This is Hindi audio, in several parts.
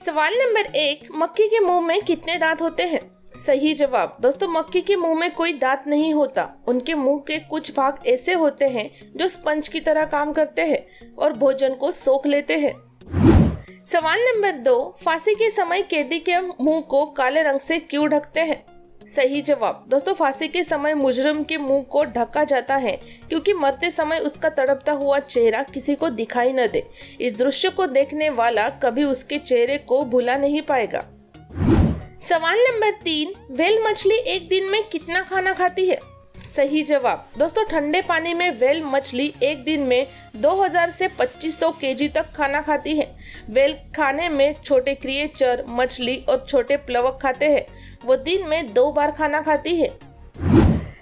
सवाल नंबर 1, मक्खी के मुंह में कितने दांत होते हैं? सही जवाब। दोस्तों, मक्खी के मुंह में कोई दांत नहीं होता। उनके मुंह के कुछ भाग ऐसे होते हैं जो स्पंज की तरह काम करते हैं और भोजन को सोख लेते हैं। सवाल नंबर 2, फांसी के समय कैदी के मुंह को काले रंग से क्यों ढकते हैं? सही जवाब। दोस्तों, फांसी के समय मुजरिम के मुंह को ढका जाता है क्योंकि मरते समय उसका तड़पता हुआ चेहरा किसी को दिखाई न दे। इस दृश्य को देखने वाला कभी उसके चेहरे को भुला नहीं पाएगा। सवाल नंबर 3, व्हेल मछली एक दिन में कितना खाना खाती है? सही जवाब। दोस्तों, ठंडे पानी में व्हेल मछली एक दिन में 2000 से 2500 केजी तक खाना खाती है। व्हेल खाने में छोटे क्रिएचर, मछली और छोटे प्लवक खाते हैं। वो दिन में 2 बार खाना खाती है।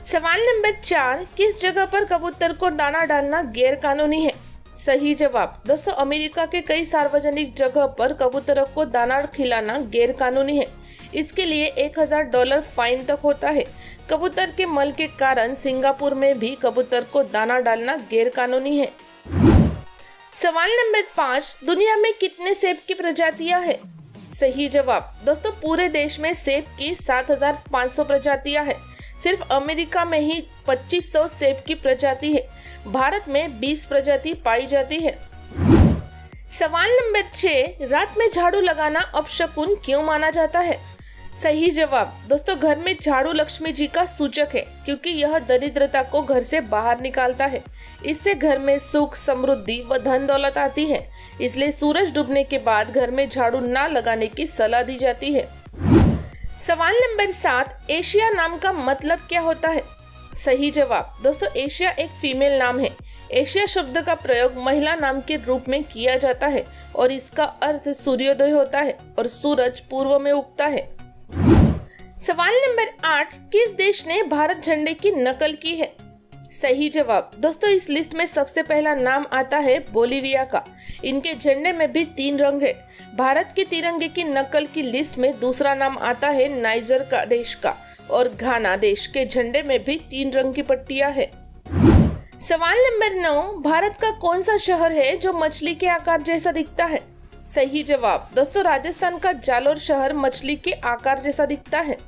सवाल नंबर 4, किस जगह पर कबूतर को दाना डालना गैर कानूनी है? सही जवाब। दोस्तों, अमेरिका के कई सार्वजनिक जगह पर कबूतरों को दाना खिलाना गैर कानूनी है। इसके लिए $1000 फाइन तक होता है। कबूतर के मल के कारण सिंगापुर में भी कबूतर को दाना डालना गैर कानूनी है। सवाल नंबर 5, दुनिया में कितने सेब की प्रजातियां हैं? सही जवाब। दोस्तों, पूरे देश में सेब की 7500 प्रजातियां हैं। सिर्फ अमेरिका में ही 2500 सेब की प्रजाति है। भारत में 20 प्रजाति पाई जाती है। सवाल नंबर 6, रात में झाड़ू लगाना अपशकुन क्यों माना जाता है? सही जवाब। दोस्तों, घर में झाड़ू लक्ष्मी जी का सूचक है क्योंकि यह दरिद्रता को घर से बाहर निकालता है। इससे घर में सुख, समृद्धि व धन दौलत आती है। इसलिए सूरज डूबने के बाद घर में झाड़ू ना लगाने की सलाह दी जाती है। सवाल नंबर 7, एशिया नाम का मतलब क्या होता है? सही जवाब। दोस्तों, एशिया एक फीमेल नाम है। एशिया शब्द का प्रयोग महिला नाम के रूप में किया जाता है और इसका अर्थ सूर्योदय होता है और सूरज पूर्व में उगता है। सवाल नंबर 8, किस देश ने भारत झंडे की नकल की है? सही जवाब। दोस्तों, इस लिस्ट में सबसे पहला नाम आता है बोलीविया का। इनके झंडे में भी 3 रंग है। भारत के तिरंगे की नकल की लिस्ट में दूसरा नाम आता है नाइजर का देश का और घाना देश के झंडे में भी 3 रंग की पट्टियां है। सवाल नंबर 9, भारत का कौन सा शहर है जो मछली के आकार जैसा दिखता है? सही जवाब। दोस्तों, राजस्थान का जालोर शहर मछली के आकार जैसा दिखता है।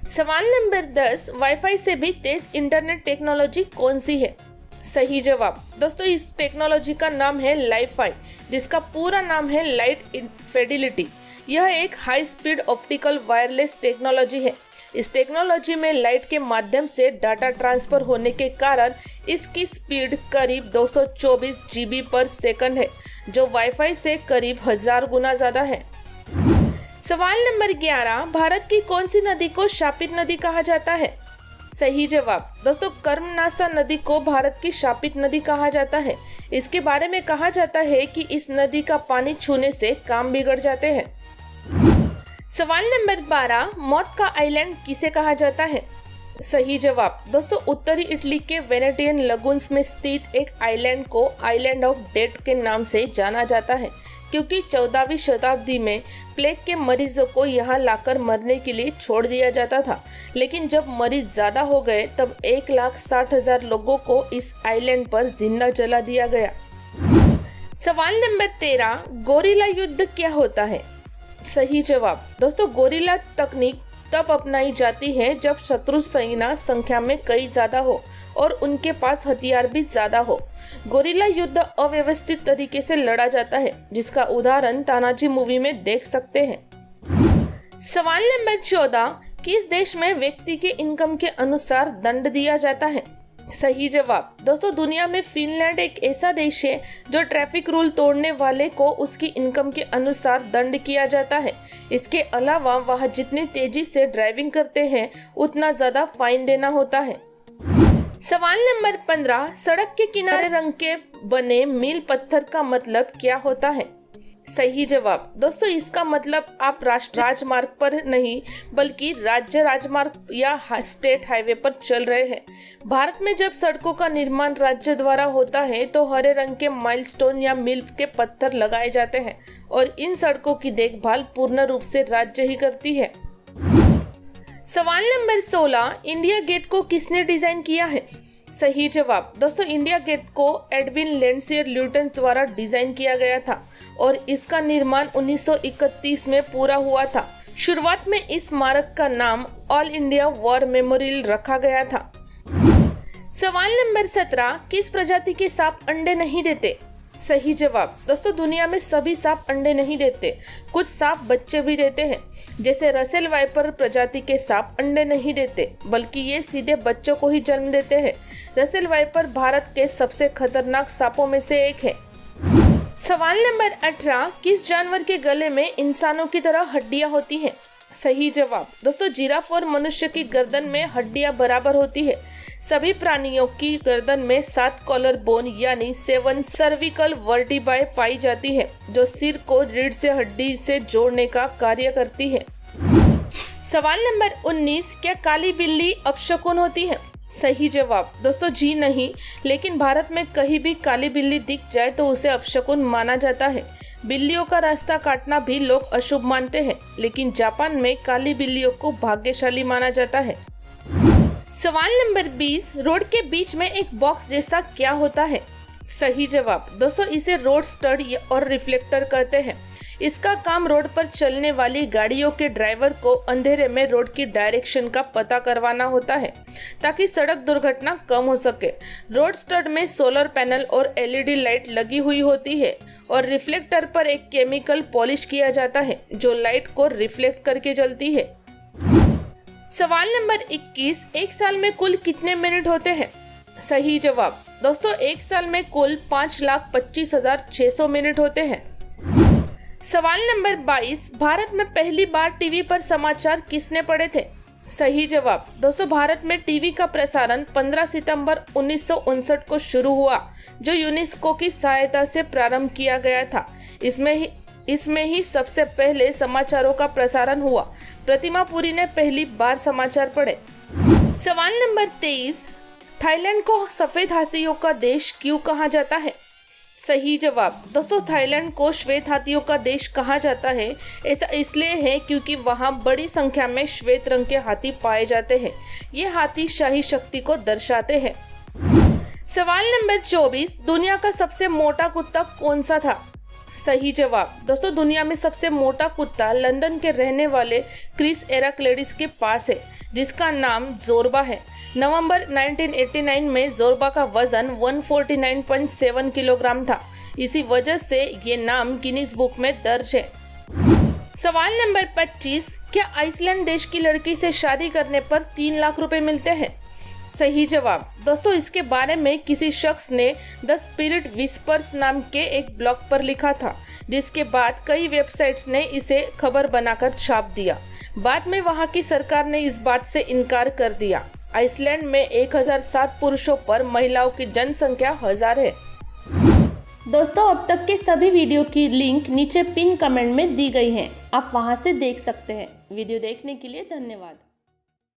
सवाल नंबर 10, वाईफाई से भी तेज इंटरनेट टेक्नोलॉजी कौन सी है? सही जवाब। दोस्तों, इस टेक्नोलॉजी का नाम है लाइफाई, जिसका पूरा नाम है लाइट फिडेलिटी। यह एक high speed optical wireless technology है। इस टेक्नोलॉजी में लाइट के माध्यम से डाटा ट्रांसफर होने के कारण इसकी स्पीड करीब 224 GB पर सेकंड है, जो वाईफाई से करीब 1000 गुना ज्यादा है। सवाल नंबर 11, भारत की कौन सी नदी को शापित नदी कहा जाता है? सही जवाब। दोस्तों, कर्मनासा नदी को भारत की शापित नदी कहा जाता है। इसके बारे में कहा जाता है कि इस नदी का पानी छूने से काम बिगड़ जाते हैं। सवाल नंबर 12, मौत का आइलैंड किसे कहा जाता है? सही जवाब। दोस्तों, उत्तरी इटली के वेनेटियन लगून्स में स्थित एक आइलैंड को आइलैंड ऑफ डेथ के नाम से जाना जाता है क्योंकि 14वीं शताब्दी में प्लेग के मरीजों को यहाँ लाकर मरने के लिए छोड़ दिया जाता था। लेकिन जब मरीज ज्यादा हो गए तब 1,60,000 लोगों को इस आइलैंड पर जिंदा जला दिया गया। सवाल नंबर 13, गोरिल्ला युद्ध क्या होता है? सही जवाब। दोस्तों, गोरिल्ला तकनीक तब अपनाई जाती है जब शत्रु सेना संख्या में कई ज्यादा हो और उनके पास हथियार भी ज्यादा हो। गोरिल्ला युद्ध अव्यवस्थित तरीके से लड़ा जाता है, जिसका उदाहरण तानाजी मूवी में देख सकते हैं। सवाल नंबर 14, किस देश में व्यक्ति के इनकम के अनुसार दंड दिया जाता है? सही जवाब। दोस्तों, दुनिया में फिनलैंड एक ऐसा देश है जो ट्रैफिक रूल तोड़ने वाले को उसकी इनकम के अनुसार दंड किया जाता है। इसके अलावा वह जितनी तेजी से ड्राइविंग करते हैं उतना ज्यादा फाइन देना होता है। सवाल नंबर 15, सड़क के किनारे रंग के बने मील पत्थर का मतलब क्या होता है? सही जवाब। दोस्तों, इसका मतलब आप राष्ट्रीय राजमार्ग पर नहीं बल्कि राज्य राजमार्ग या स्टेट हाईवे पर चल रहे हैं। भारत में जब सड़कों का निर्माण राज्य द्वारा होता है तो हरे रंग के माइलस्टोन या मील के पत्थर लगाए जाते हैं और इन सड़कों की देखभाल पूर्ण रूप से राज्य ही करती है। सवाल नंबर 16, इंडिया गेट को किसने डिजाइन किया है? सही जवाब। दोस्तों इंडिया गेट को एडविन लेंडसियर ल्यूटेंस द्वारा डिजाइन किया गया था और इसका निर्माण 1931 में पूरा हुआ था। शुरुआत में इस स्मारक का नाम ऑल इंडिया वॉर मेमोरियल रखा गया था। सवाल नंबर 17, किस प्रजाति के सांप अंडे नहीं देते? सही जवाब। दोस्तों दुनिया में सभी सांप अंडे नहीं देते, कुछ सांप बच्चे भी देते हैं। जैसे रसेल वाइपर प्रजाति के सांप अंडे नहीं देते, बल्कि ये सीधे बच्चों को ही जन्म देते हैं। रसेल वाइपर भारत के सबसे खतरनाक सांपों में से एक है। सवाल नंबर 18, किस जानवर के गले में इंसानों की तरह हड्डियां होती हैं? सही जवाब। दोस्तों जिराफ और मनुष्य की गर्दन में हड्डियां बराबर होती है। सभी प्राणियों की गर्दन में 7 कॉलर बोन यानी 7 सर्विकल वर्टिब्राe पाई जाती है, जो सिर को रीढ़ से हड्डी से जोड़ने का कार्य करती है। सवाल नंबर 19, क्या काली बिल्ली अपशकुन होती है? सही जवाब। दोस्तों जी नहीं, लेकिन भारत में कहीं भी काली बिल्ली दिख जाए तो उसे अपशकुन माना जाता है। बिल्लियों का रास्ता काटना भी लोग अशुभ मानते हैं, लेकिन जापान में काली बिल्लियों को भाग्यशाली माना जाता है। सवाल नंबर 20, रोड के बीच में एक बॉक्स जैसा क्या होता है? सही जवाब। दोस्तों इसे रोड स्टड और रिफ्लेक्टर कहते हैं। इसका काम रोड पर चलने वाली गाड़ियों के ड्राइवर को अंधेरे में रोड की डायरेक्शन का पता करवाना होता है, ताकि सड़क दुर्घटना कम हो सके। रोड स्टड में सोलर पैनल और एलईडी लाइट लगी हुई होती है और रिफ्लेक्टर पर एक केमिकल पॉलिश किया जाता है, जो लाइट को रिफ्लेक्ट करके जलती है। सवाल नंबर 21, एक साल में कुल कितने मिनट होते हैं? सही जवाब। दोस्तों एक साल में कुल 5,25,600 मिनट होते हैं। सवाल नंबर 22, भारत में पहली बार टीवी पर समाचार किसने पढ़े थे? सही जवाब। दोस्तों भारत में टीवी का प्रसारण 15 सितंबर 1959 को शुरू हुआ, जो यूनेस्को की सहायता से प्रारंभ किया गया था। इसमें ही सबसे पहले समाचारों का प्रसारण हुआ। प्रतिमा पुरी ने पहली बार समाचार पढ़े। सवाल नंबर 23, थाईलैंड को सफेद हाथियों का देश क्यों कहा जाता है? सही जवाब। दोस्तों थाईलैंड को श्वेत हाथियों का देश कहा जाता है। ऐसा इसलिए है क्योंकि वहां बड़ी संख्या में श्वेत रंग के हाथी पाए जाते हैं। ये हाथी शाही शक्ति को दर्शाते हैं। सवाल नंबर 24, दुनिया का सबसे मोटा कुत्ता कौन सा था? सही जवाब। दोस्तों दुनिया में सबसे मोटा कुत्ता लंदन के रहने वाले क्रिस एराक्लेडिस के पास है, जिसका नाम जोरबा है। नवंबर 1989 में जोरबा का वजन 149.7 किलोग्राम था। इसी वजह से ये नाम गिनीज बुक में दर्ज है। सवाल नंबर 25, क्या आइसलैंड देश की लड़की से शादी करने पर 3 लाख रुपए मिलते हैं? सही जवाब। दोस्तों इसके बारे में किसी शख्स ने द स्पिरिट विस्पर्स नाम के एक ब्लॉग पर लिखा था, जिसके बाद कई वेबसाइट्स ने इसे खबर बनाकर छाप दिया। बाद में वहां की सरकार ने इस बात से इनकार कर दिया। आइसलैंड में 1007 पुरुषों पर महिलाओं की जनसंख्या 1000 है। दोस्तों अब तक के सभी वीडियो की लिंक नीचे पिन कमेंट में दी गई है, आप वहां से देख सकते हैं। वीडियो देखने के लिए धन्यवाद।